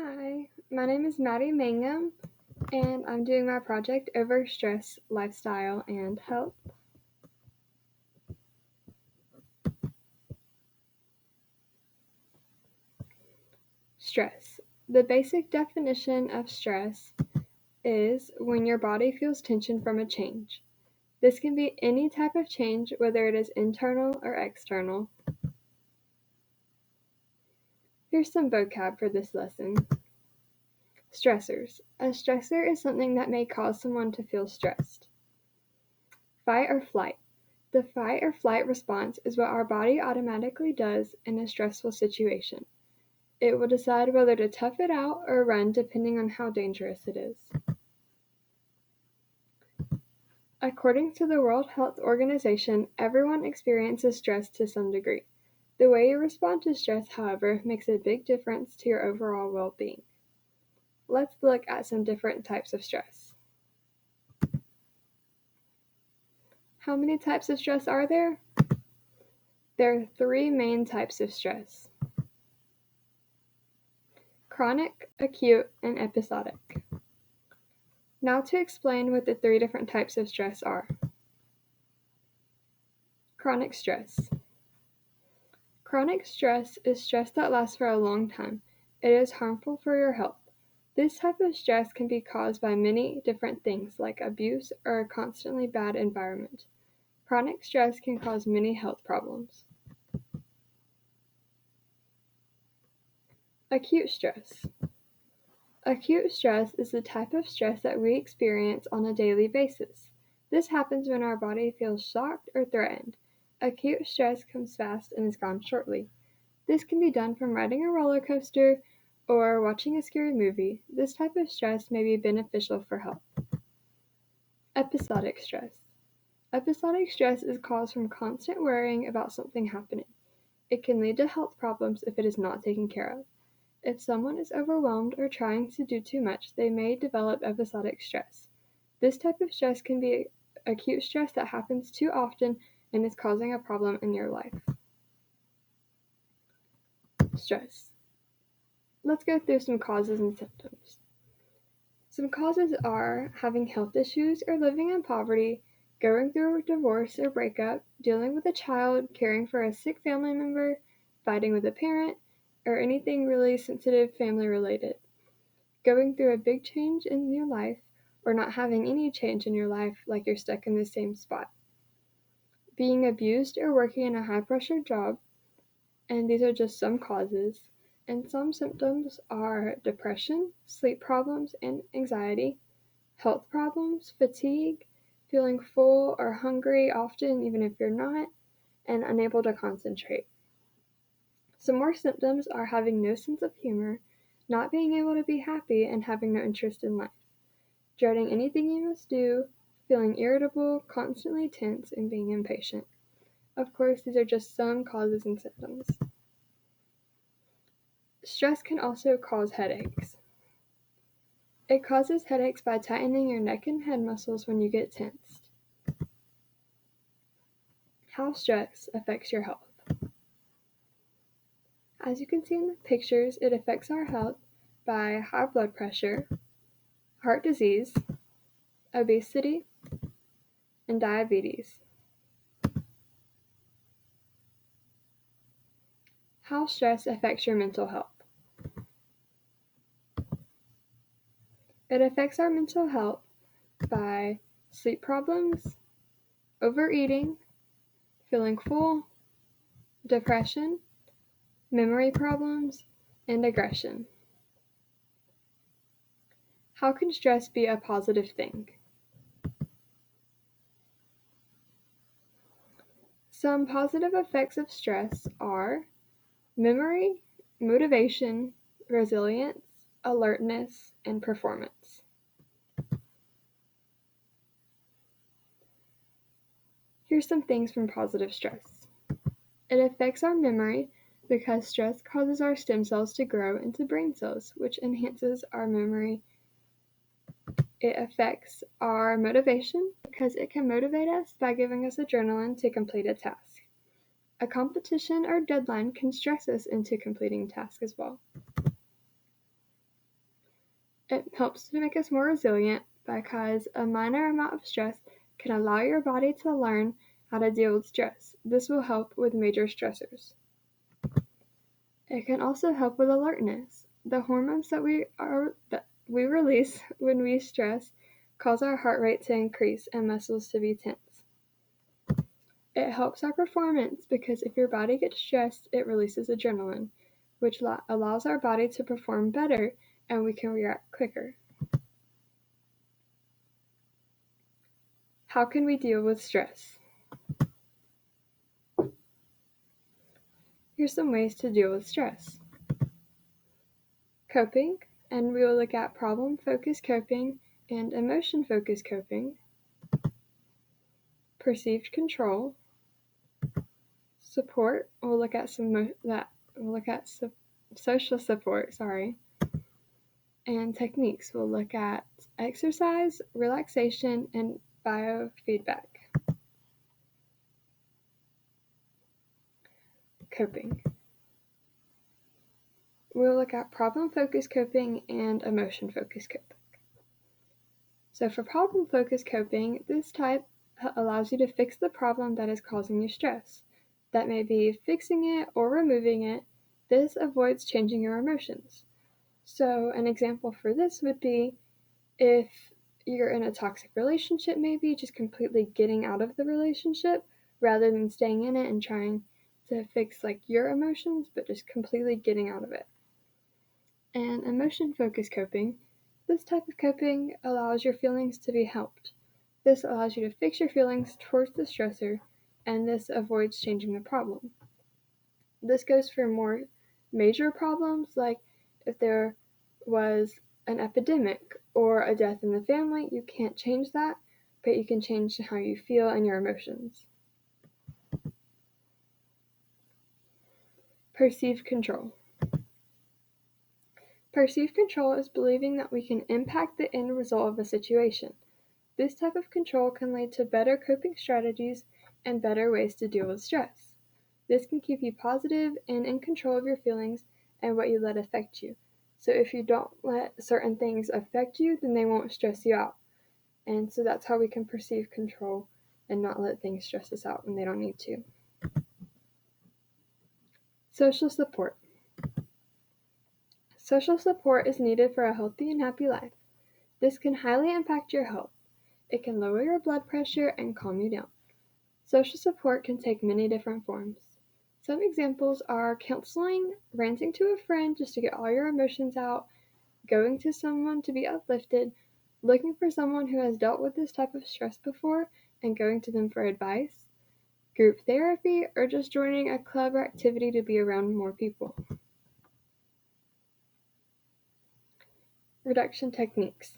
Hi, my name is Madi Mangham, and I'm doing my project over stress, lifestyle, and health. Stress. The basic definition of stress is when your body feels tension from a change. This can be any type of change, whether it is internal or external. Here's some vocab for this lesson. Stressors. A stressor is something that may cause someone to feel stressed. Fight or flight. The fight or flight response is what our body automatically does in a stressful situation. It will decide whether to tough it out or run depending on how dangerous it is. According to the World Health Organization, everyone experiences stress to some degree. The way you respond to stress, however, makes a big difference to your overall well-being. Let's look at some different types of stress. How many types of stress are there? There are 3 main types of stress: chronic, acute, and episodic. Now to explain what the 3 different types of stress are. Chronic stress. Chronic stress is stress that lasts for a long time. It is harmful for your health. This type of stress can be caused by many different things like abuse or a constantly bad environment. Chronic stress can cause many health problems. Acute stress. Acute stress is the type of stress that we experience on a daily basis. This happens when our body feels shocked or threatened. Acute stress comes fast and is gone shortly. This can be done from riding a roller coaster or watching a scary movie. This type of stress may be beneficial for health. Episodic stress. Episodic stress is caused from constant worrying about something happening. It can lead to health problems if it is not taken care of. If someone is overwhelmed or trying to do too much, they may develop episodic stress. This type of stress can be acute stress that happens too often and is causing a problem in your life. Stress. Let's go through some causes and symptoms. Some causes are having health issues or living in poverty, going through a divorce or breakup, dealing with a child, caring for a sick family member, fighting with a parent, or anything really sensitive family related. Going through a big change in your life, or not having any change in your life, like you're stuck in the same spot. Being abused or working in a high pressure job, and these are just some causes. And some symptoms are depression, sleep problems and anxiety, health problems, fatigue, feeling full or hungry often even if you're not, and unable to concentrate. Some more symptoms are having no sense of humor, not being able to be happy, and having no interest in life, dreading anything you must do, feeling irritable, constantly tense, and being impatient. Of course, these are just some causes and symptoms. Stress can also cause headaches. It causes headaches by tightening your neck and head muscles when you get tensed. How stress affects your health. As you can see in the pictures, it affects our health by high blood pressure, heart disease, obesity, and diabetes. How stress affects your mental health. It affects our mental health by sleep problems, overeating, feeling full, depression, memory problems, and aggression. How can stress be a positive thing? Some positive effects of stress are memory, motivation, resilience, alertness, and performance. Here's some things from positive stress. It affects our memory because stress causes our stem cells to grow into brain cells, which enhances our memory. It affects our motivation because it can motivate us by giving us adrenaline to complete a task. A competition or deadline can stress us into completing tasks as well. It helps to make us more resilient because a minor amount of stress can allow your body to learn how to deal with stress. This will help with major stressors. It can also help with alertness. The hormones that we release when we stress cause our heart rate to increase and muscles to be tense. It helps our performance because if your body gets stressed, it releases adrenaline, which allows our body to perform better and we can react quicker. How can we deal with stress? Here's some ways to deal with stress. Coping, and we will look at problem-focused coping and emotion-focused coping. Perceived control. Support, we'll look at social support, and techniques. We'll look at exercise, relaxation, and biofeedback. Coping. We'll look at problem-focused coping and emotion-focused coping. So for problem-focused coping, this type allows you to fix the problem that is causing you stress. That may be fixing it or removing it. This avoids changing your emotions. So an example for this would be if you're in a toxic relationship, maybe just completely getting out of the relationship rather than staying in it and trying to fix your emotions, but just completely getting out of it. And emotion-focused coping, this type of coping allows your feelings to be helped. This allows you to fix your feelings towards the stressor, and this avoids changing the problem. This goes for more major problems, like if there was an epidemic or a death in the family, you can't change that, but you can change how you feel and your emotions. Perceived control. Perceived control is believing that we can impact the end result of a situation. This type of control can lead to better coping strategies and better ways to deal with stress. This can keep you positive and in control of your feelings and what you let affect you. So if you don't let certain things affect you, then they won't stress you out. And so that's how we can perceive control and not let things stress us out when they don't need to. Social support. Social support is needed for a healthy and happy life. This can highly impact your health. It can lower your blood pressure and calm you down. Social support can take many different forms. Some examples are counseling, ranting to a friend just to get all your emotions out, going to someone to be uplifted, looking for someone who has dealt with this type of stress before and going to them for advice, group therapy, or just joining a club or activity to be around more people. Reduction techniques.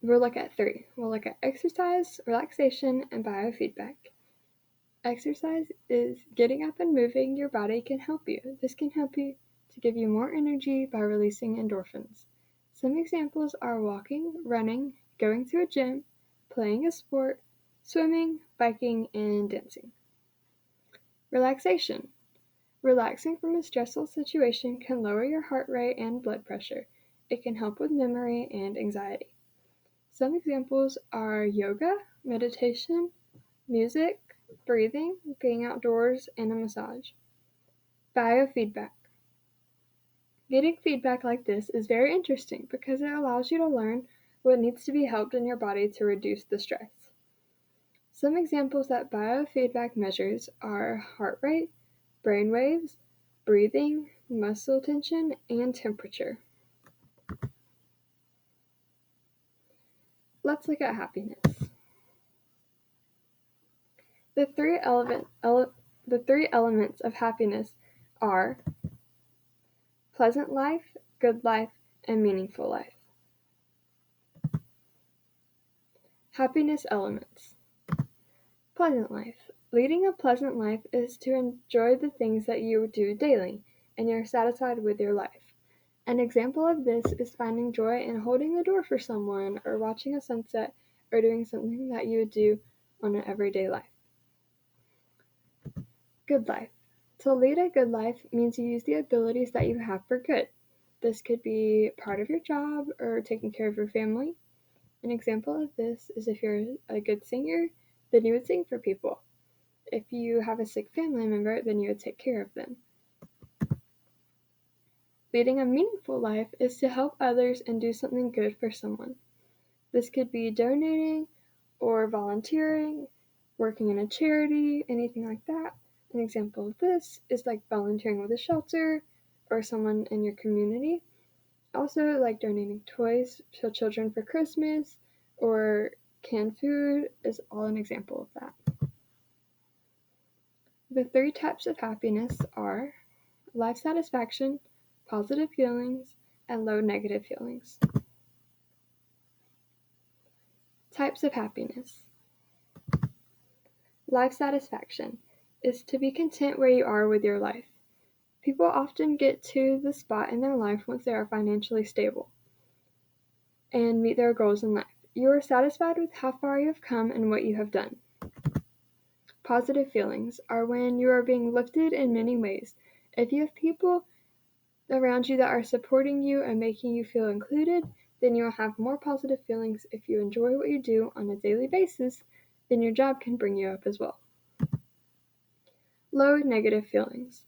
We'll look at 3. We'll look at exercise, relaxation, and biofeedback. Exercise is getting up and moving your body can help you. This can help you to give you more energy by releasing endorphins. Some examples are walking, running, going to a gym, playing a sport, swimming, biking, and dancing. Relaxation. Relaxing from a stressful situation can lower your heart rate and blood pressure. It can help with memory and anxiety. Some examples are yoga, meditation, music, breathing, being outdoors, and a massage. Biofeedback. Getting feedback like this is very interesting because it allows you to learn what needs to be helped in your body to reduce the stress. Some examples that biofeedback measures are heart rate, brain waves, breathing, muscle tension, and temperature. Let's look at happiness. The three elements of happiness are pleasant life, good life, and meaningful life. Happiness elements. Pleasant life. Leading a pleasant life is to enjoy the things that you do daily, and you're satisfied with your life. An example of this is finding joy in holding the door for someone, or watching a sunset, or doing something that you would do on an everyday life. Good life. To lead a good life means you use the abilities that you have for good. This could be part of your job or taking care of your family. An example of this is if you're a good singer, then you would sing for people. If you have a sick family member, then you would take care of them. Leading a meaningful life is to help others and do something good for someone. This could be donating or volunteering, working in a charity, anything like that. An example of this is like volunteering with a shelter or someone in your community. Also, like donating toys to children for Christmas or canned food is all an example of that. The 3 types of happiness are life satisfaction, positive feelings, and low negative feelings. Types of happiness. Life satisfaction is to be content where you are with your life. People often get to the spot in their life once they are financially stable and meet their goals in life. You are satisfied with how far you have come and what you have done. Positive feelings are when you are being lifted in many ways. If you have people around you that are supporting you and making you feel included, then you will have more positive feelings. If you enjoy what you do on a daily basis, then your job can bring you up as well. Low negative feelings.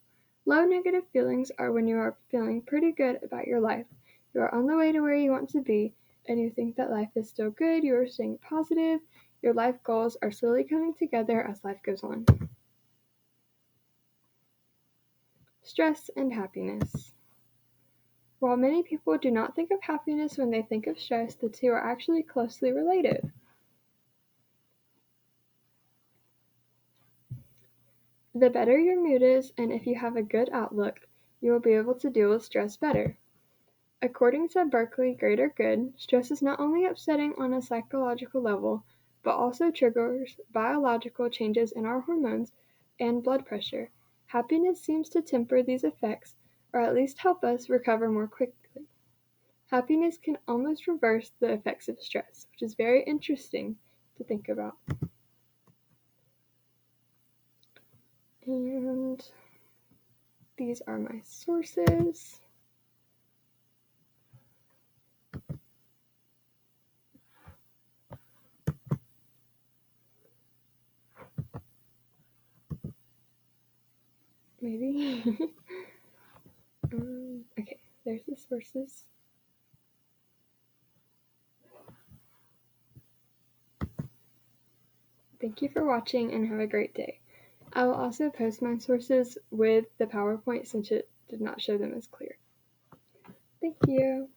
Low negative feelings are when you are feeling pretty good about your life. You are on the way to where you want to be, and you think that life is still good, you are staying positive, your life goals are slowly coming together as life goes on. Stress and happiness. While many people do not think of happiness when they think of stress, the two are actually closely related. The better your mood is, and if you have a good outlook, you will be able to deal with stress better. According to Berkeley Greater Good, stress is not only upsetting on a psychological level, but also triggers biological changes in our hormones and blood pressure. Happiness seems to temper these effects, or at least help us recover more quickly. Happiness can almost reverse the effects of stress, which is very interesting to think about. And these are my sources. Maybe. Okay, there's the sources. Thank you for watching and have a great day. I will also post my sources with the PowerPoint since it did not show them as clear. Thank you.